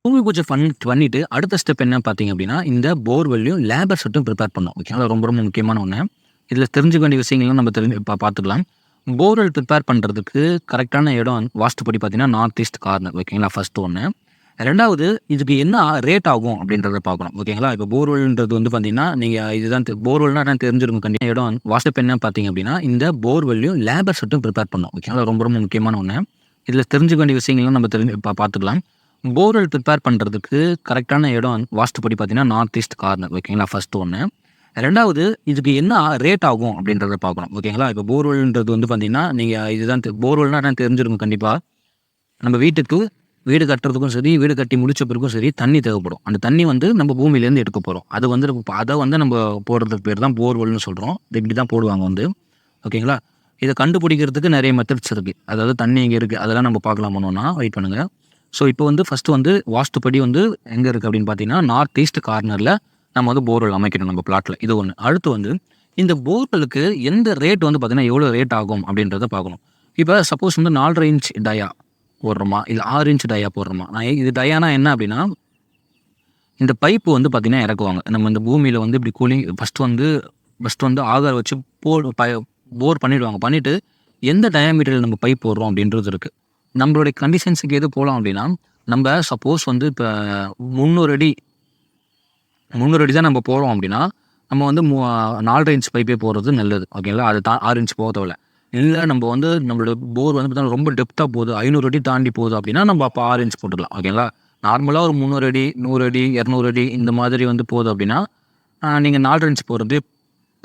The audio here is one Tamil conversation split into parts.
பூமி பூஜை பண்ணிட்டு அடுத்த ஸ்டெப் என்ன பார்த்தீங்க அப்படின்னா, இந்த போர்வெல்லையும் லேபர் செட்டும் ப்ரிப்பேர் பண்ணணும். ஓகேங்களா? ரொம்ப ரொம்ப முக்கியமான ஒண்ணு. இதில தெரிஞ்சுக்க வேண்டிய விஷயங்கள்லாம் நம்ம பார்த்துக்கலாம். போர்வெல் ப்ரிப்பேர் பண்ணுறதுக்கு கரெக்டான இடம் வாஸ்துப்படி பார்த்தீங்கன்னா, நார்த் ஈஸ்ட் கார்னர். ஓகேங்களா? ஃபர்ஸ்ட் ஒண்ணு. 2வது இதுக்கு என்ன ரேட் ஆகும் அப்படின்றத பார்க்கணும். ஓகேங்களா? இப்போ போர்வெல்ன்றது வந்து பார்த்தீங்கன்னா, நீங்க இதுதான் போர்வெல்னா என்னன்னு தெரிஞ்சிருக்கும் கண்டிப்பா. இடம் வாஸ்து என்ன பார்த்தீங்க அப்படின்னா, இந்த போர்வெல்லையும் லேபர் செட்டும் ப்ரிப்பேர் பண்ணணும். ஓகேங்களா? ரொம்ப ரொம்ப முக்கியமான ஒண்ணு. இதில தெரிஞ்சுக்க வேண்டிய விஷயங்கள்லாம் நம்ம பார்த்துக்கலாம். போர்வெல் ப்ரிப்பேர் பண்ணுறதுக்கு கரெக்டான இடம் வாஸ்துப்படி பார்த்தீங்கன்னா, நார்த் ஈஸ்ட் கார்னர். ஓகேங்களா? ஃபர்ஸ்ட் ஒண்ணு. 2வது இதுக்கு என்ன ரேட் ஆகும் அப்படின்றத பார்க்கணும். ஓகேங்களா? இப்போ போர்வெல்ன்றது வந்து பார்த்தீங்கன்னா, நீங்க இதுதான் போர்வெல்னா என்னன்னு தெரிஞ்சிருக்கும் கண்டிப்பா. நம்ம வீடு கட்டுறதுக்கும் சரி, வீடு கட்டி முடிச்ச பிறகும் சரி, தண்ணி தேவைப்படும். அந்த தண்ணி வந்து நம்ம பூமியிலேருந்து எடுக்க போறோம். அத வந்து நம்ம போடுறதுக்கு பேர் தான் போர்வெல்னு சொல்றோம். இது இப்படி தான் போடுவாங்க வந்து. ஓகேங்களா? இத கண்டுபிடிக்கிறதுக்கு நெறைய மெத்தட்ஸ் இருக்கு. அதாவது தண்ணி எங்க இருக்கு அதெல்லாம் நம்ம பார்க்கலாம் ஒண்ணொண்ணா. வெயிட் பண்ணுங்க. ஸோ இப்போ வந்து ஃபர்ஸ்ட் வந்து வாஸ்துப்படி வந்து எங்க இருக்கு அப்படின்னு பார்த்தீங்கன்னா, நார்த் ஈஸ்ட் கார்னர்ல நம்ம வந்து போர்வெல் அமைக்கணும் நம்ம பிளாட்ல. இது ஒண்ணு. அடுத்து வந்து இந்த போர்வெல்லுக்கு எந்த ரேட் வந்து பார்த்தீங்கன்னா, எவ்வளோ ரேட் ஆகும் அப்படின்றத பார்க்கணும். இப்ப சப்போஸ் வந்து 4½ இன்ச் டயா போடுறோமா, இல்ல 6 இன்ச் டயா போடுறோமா. இது டயானா என்ன அப்படின்னா, இந்த பைப்பு வந்து பார்த்தீங்கன்னா இறக்குவாங்க. நம்ம இந்த பூமியில வந்து இப்படி ஃபர்ஸ்ட் வந்து ஆகார வச்சு போர் பண்ணிடுவாங்க. பண்ணிட்டு எந்த டயாமீட்டர்ல நம்ம பைப் போடுறோம் அப்படின்றது இருக்கு. நம்மளுடைய கண்டிஷன்ஸுக்கு எது போலாம் அப்படின்னா, நம்ம சப்போஸ் வந்து இப்ப 300 அடி தான் நம்ம போடுறோம் அப்படின்னா, நம்ம வந்து 4½ இன்ச் பைப்பே போடுறது நல்லது. ஓகேங்களா? அது 6 இன்ச் போக தேவையில்ல. இல்ல நம்ம வந்து நம்மளோட போர் வந்து பார்த்தீங்கன்னா ரொம்ப டெப்த்தா போகுது, 500 அடி தாண்டி போகுது அப்படின்னா, நம்ம அப்ப 6 இன்ச் போட்டுக்கலாம். ஓகேங்களா? நார்மலா ஒரு 300 அடி, 100 அடி, 200 அடி இந்த மாதிரி வந்து போகுது அப்படின்னா, நீங்க 4½ இன்ச் போடுறதே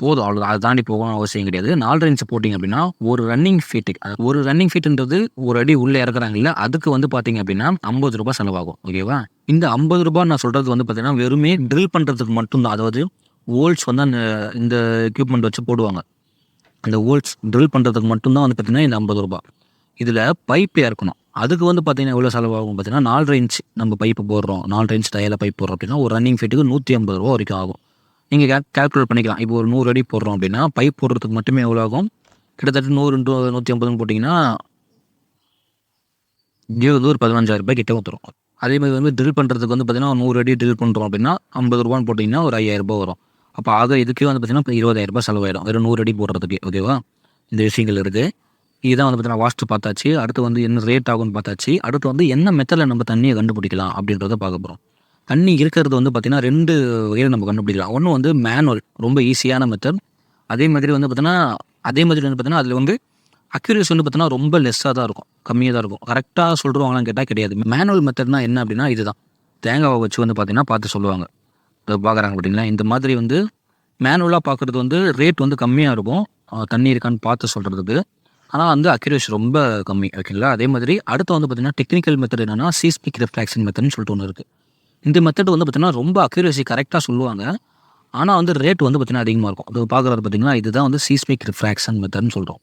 போதும். அவ்வளோதான். அத தாண்டி போகணும்னு அவசியம் கிடையாது. 4½ இன்ச் போட்டீங்க அப்படின்னா, ஒரு ரன்னிங் ஃபீட்ன்றது ஒரு அடி உள்ள இறக்குறாங்கல்ல, அதுக்கு வந்து பார்த்தீங்க அப்படின்னா ரூ. 50 செலவாகும். ஓகேவா? இந்த ரூ. 50 நான் சொல்றது வந்து பார்த்தீங்கன்னா, வெறுமே ட்ரில் பண்றதுக்கு மட்டும் தான். அதாவது ஹோல்ஸ் வந்து இந்த எக்யூப்மெண்ட் வச்சு போடுவாங்க. அந்த ஹோல்ஸ் ட்ரில் பண்றதுக்கு மட்டும் தான் வந்து பார்த்தீங்கன்னா, இந்த ரூ. 50. இதில பைப் இறக்கணும். அதுக்கு வந்து பார்த்தீங்கன்னா, எவ்வளோ செலவாகும் பார்த்தீங்கன்னா, 4½ இன்ச் நம்ம பைப் போடுறோம். 4½ இன்ச் டயால பைப் போடுறோம் அப்படின்னா, ஒரு ரன்னிங் ஃபீட்டுக்கு ரூ. 150 வரைக்கும் ஆகும். நீங்க கால்குலேட் பண்ணிக்கலாம். இப்போ ஒரு 100 அடி போடுறோம் அப்படின்னா, பைப் போடுறதுக்கு மட்டுமே எவ்வளோ ஆகும்? கிட்டத்தட்ட 100 × 150ன்னு போட்டீங்கன்னா, ஒரு ரூ. 15,000 கிட்ட வந்துரும். அதே மாதிரி வந்து ட்ரில் பண்றதுக்கு வந்து பார்த்தீங்கன்னா, 100 அடி ட்ரில் பண்றோம் அப்படின்னா, ரூ. 50ன்னு போட்டீங்கன்னா, ஒரு ரூ. 5,000 வரும். அப்ப ஆக இதுக்கே வந்து பார்த்தீங்கன்னா, ரூ. 20,000 செலவாயிடும். வெறும் 100 அடி போடுறதுக்கே. ஓகேவா? இந்த விஷயங்கள் இருக்கு. இதுதான் வந்து பார்த்தீங்கன்னா, வாஸ்து பார்த்தாச்சு. அடுத்து வந்து என்ன ரேட் ஆகும்னு பார்த்தாச்சு. அடுத்து வந்து என்ன மெத்தட்ல நம்ம தண்ணிய கண்டுபிடிக்கலாம் அப்படின்றத பார்க்க போறோம். தண்ணி இருக்கிறது வந்து பார்த்தீங்கன்னா, 2 வகையில நம்ம கண்டுபிடிக்கலாம். ஒண்ணு வந்து மேனுவல் ரொம்ப ஈஸியான மெத்தட். அதே மாதிரி வந்து பார்த்தீங்கன்னா, அதில வந்து அக்யூரசி வந்து பார்த்தீங்கன்னா, ரொம்ப லெஸ்ஸா தான் இருக்கும். கம்மியா தான் இருக்கும். கரெக்ட்டா சொல்றாங்களான்னு கேட்டா கிடையாது. மேனுவல் மெத்தட்னா என்ன அப்படின்னா இதுதான். தேங்காவ வச்சு வந்து பார்த்தீங்கன்னா, பார்த்து சொல்லுவாங்க. இத பார்க்குறாங்க பார்த்தீங்களா? இந்த மாதிரி வந்து மேனுவலா பார்க்குறது வந்து ரேட் வந்து கம்மியா இருக்கும். தண்ணி இருக்கான்னு பார்த்து சொல்றதுக்கு. ஆனா வந்து அக்யூரசி ரொம்ப கம்மி. ஓகேங்களா? அதே மாதிரி அடுத்து வந்து பார்த்தீங்கன்னா, டெக்னிக்கல் மெத்தட் என்னன்னா, சீஸ்மிக் ரிஃப்ராக்ஷன் மெத்தட்ன்னு சொல்லிட்டு ஒண்ணு இருக்கு. இந்த மெத்தட் வந்து பார்த்தீங்கன்னா, ரொம்ப அக்யூரசி கரெக்ட்டா சொல்லுவாங்க. ஆனா வந்து ரேட் வந்து பார்த்தீங்கன்னா, அதிகமா இருக்கும். அது பார்க்குறது பார்த்தீங்கன்னா, இதுதான் வந்து சீஸ்மிக் ரிஃப்ராக்ஷன் மெத்தட்ன்னு சொல்றோம்.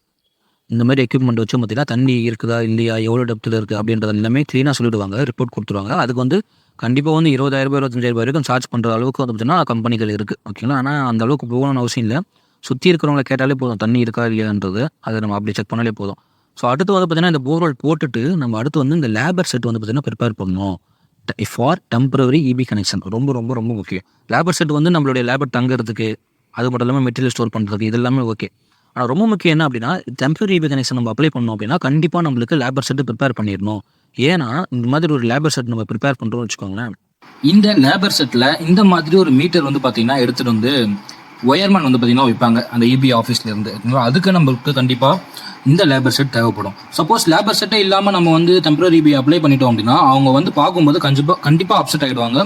இந்த மாதிரி எக்யூப்மெண்ட் வச்சு பார்த்தீங்கன்னா, தண்ணி இருக்குதா? இல்லையா? எவ்வளோ டெப்த்ல இருக்கு? அப்படின்றது எல்லாமே கிளீனா சொல்லிடுவாங்க. ரிப்போர்ட் குடுத்துருவாங்க. அதுக்கு வந்து கண்டிப்பா வந்து ரூ. 20,000 ரூ. 25,000 வரைக்கும் சார்ஜ் பண்ற அளவுக்கு வந்து பார்த்தீங்கன்னா, கம்பெனிகள் இருக்கு. ஓகேங்களா? ஆனா அந்த அளவுக்கு போகணும்னு அவசியம் இல்ல. சுத்தி இருக்கிறவங்கள கேட்டாலே போதும். தண்ணி இருக்கா? இல்லையான்றது. அத நம்ம அப்படி செக் பண்ணாலே போதும். ஸோ அடுத்து வந்து பார்த்தீங்கன்னா, இந்த போர்வெல் போட்டுட்டு நம்ம அடுத்து வந்து இந்த லேபர் செட் வந்து பார்த்தீங்கன்னா, ப்ரிப்பேர் பண்ணணும். For temporary EB connection. ரொம்ப ரொம்ப ரொம்ப முக்கியம். லேபர் செட் வந்து நம்மளுடைய லேபர் தங்குறதுக்கு, அது மட்டும் இல்லாம மெட்டீரியல் ஸ்டோர் பண்றதுக்கு இது எல்லாமே ஓகே. ஆனா ரொம்ப முக்கியம் என்ன அப்படின்னா, டெம்பரரி இபி கனெக்ஷன் நம்ம அப்ளை பண்ணோம் அப்படின்னா, கண்டிப்பா நம்மளுக்கு லேபர் செட் ப்ரிப்பேர் பண்ணிறணும். ஏன்னா, இந்த மாதிரி ஒரு லேபர் செட் நம்ம ப்ரிப்பேர் பண்றோம்னு வச்சுக்கோங்களேன். இந்த லேபர் செட்ல இந்த மாதிரி ஒரு மீட்டர் வந்து பார்த்தீங்கன்னா, எடுத்துட்டு வந்து ஒயர்மேன் வந்து பார்த்தீங்கன்னா வைப்பாங்க. அந்த இபி ஆஃபீஸ்ல இருந்து. அதுக்கு நம்மளுக்கு கண்டிப்பா இந்த லேபர் செட் தேவைப்படும். சப்போஸ் லேபர் செட்டே இல்லாம நம்ம வந்து டெம்பரரி இபி அப்ளை பண்ணிட்டோம் அப்படின்னா, அவங்க வந்து பார்க்கும்போது கண்டிப்பா அப்செட் ஆகிடுவாங்க.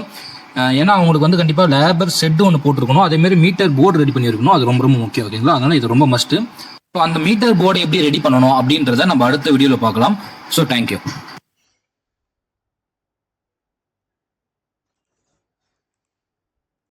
ஏன்னா அவங்களுக்கு வந்து கண்டிப்பா லேபர் செட் ஒன்று போட்டிருக்கணும். அதே மாதிரி மீட்டர் போர்டு ரெடி பண்ணியிருக்கணும். அது ரொம்ப ரொம்ப முக்கியம். ஓகேங்களா? அதனால இது ரொம்ப மஸ்ட். இப்போ அந்த மீட்டர் போர்டு எப்படி ரெடி பண்ணணும் அப்படின்றத நம்ம அடுத்த வீடியோல பார்க்கலாம். So thank you.